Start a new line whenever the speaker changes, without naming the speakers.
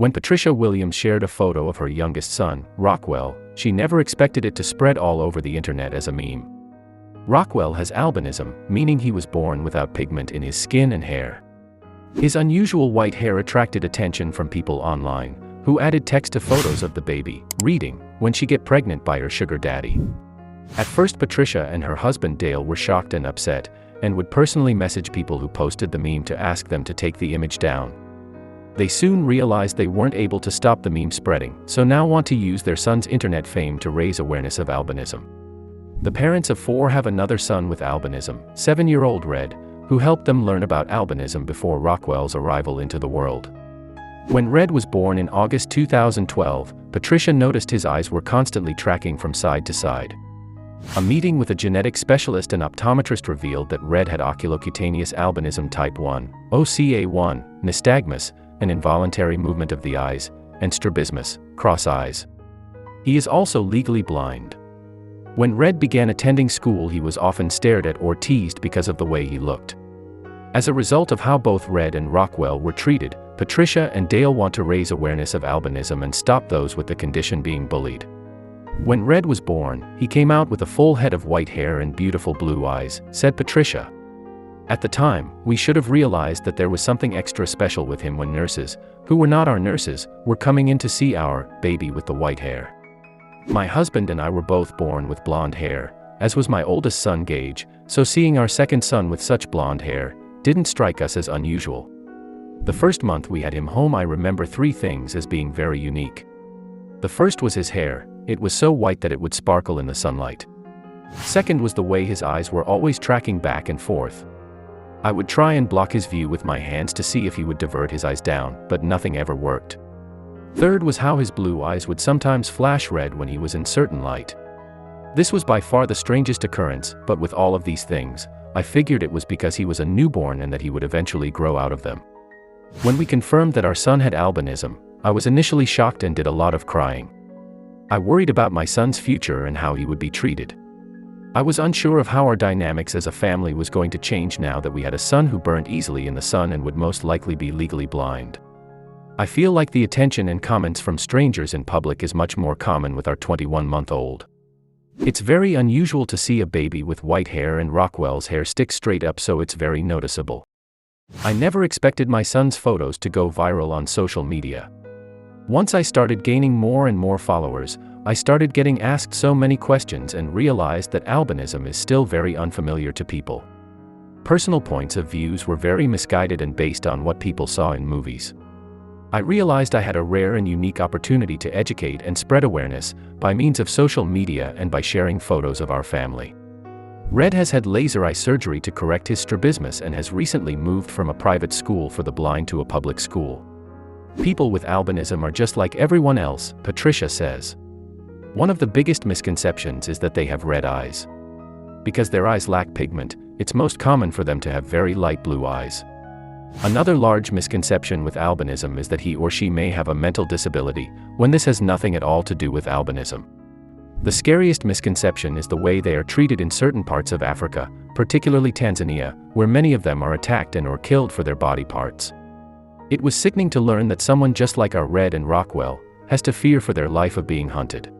When Patricia Williams shared a photo of her youngest son, Rockwell, she never expected it to spread all over the internet as a meme. Rockwell has albinism, meaning he was born without pigment in his skin and hair. His unusual white hair attracted attention from people online, who added text to photos of the baby, reading, "When she get pregnant by her sugar daddy." At first Patricia and her husband Dale were shocked and upset, and would personally message people who posted the meme to ask them to take the image down. They soon realized they weren't able to stop the meme spreading, so now want to use their son's internet fame to raise awareness of albinism. The parents of 4 have another son with albinism, 7-year-old Red, who helped them learn about albinism before Rockwell's arrival into the world. When Red was born in August 2012, Patricia noticed his eyes were constantly tracking from side to side. A meeting with a genetic specialist and optometrist revealed that Red had oculocutaneous albinism type 1, OCA1, nystagmus, an involuntary movement of the eyes, and strabismus, cross eyes. He is also legally blind. When Red began attending school, he was often stared at or teased because of the way he looked. As a result of how both Red and Rockwell were treated, Patricia and Dale want to raise awareness of albinism and stop those with the condition being bullied. When Red was born, he came out with a full head of white hair and beautiful blue eyes, said Patricia. At the time, we should have realized that there was something extra special with him when nurses, who were not our nurses, were coming in to see our baby with the white hair. My husband and I were both born with blonde hair, as was my oldest son Gage, so seeing our second son with such blonde hair didn't strike us as unusual. The first month we had him home, I remember 3 things as being very unique. The first was his hair. It was so white that it would sparkle in the sunlight. Second was the way his eyes were always tracking back and forth. I would try and block his view with my hands to see if he would divert his eyes down, but nothing ever worked. Third was how his blue eyes would sometimes flash red when he was in certain light. This was by far the strangest occurrence, but with all of these things, I figured it was because he was a newborn and that he would eventually grow out of them. When we confirmed that our son had albinism, I was initially shocked and did a lot of crying. I worried about my son's future and how he would be treated. I was unsure of how our dynamics as a family was going to change now that we had a son who burned easily in the sun and would most likely be legally blind. I feel like the attention and comments from strangers in public is much more common with our 21-month-old. It's very unusual to see a baby with white hair, and Rockwell's hair sticks straight up, so it's very noticeable. I never expected my son's photos to go viral on social media. Once I started gaining more and more followers, I started getting asked so many questions and realized that albinism is still very unfamiliar to people. Personal points of views were very misguided and based on what people saw in movies. I realized I had a rare and unique opportunity to educate and spread awareness by means of social media and by sharing photos of our family. Red has had laser eye surgery to correct his strabismus and has recently moved from a private school for the blind to a public school. People with albinism are just like everyone else, Patricia says. One of the biggest misconceptions is that they have red eyes. Because their eyes lack pigment, it's most common for them to have very light blue eyes. Another large misconception with albinism is that he or she may have a mental disability, when this has nothing at all to do with albinism. The scariest misconception is the way they are treated in certain parts of Africa, particularly Tanzania, where many of them are attacked and or killed for their body parts. It was sickening to learn that someone just like our Red and Rockwell has to fear for their life of being hunted.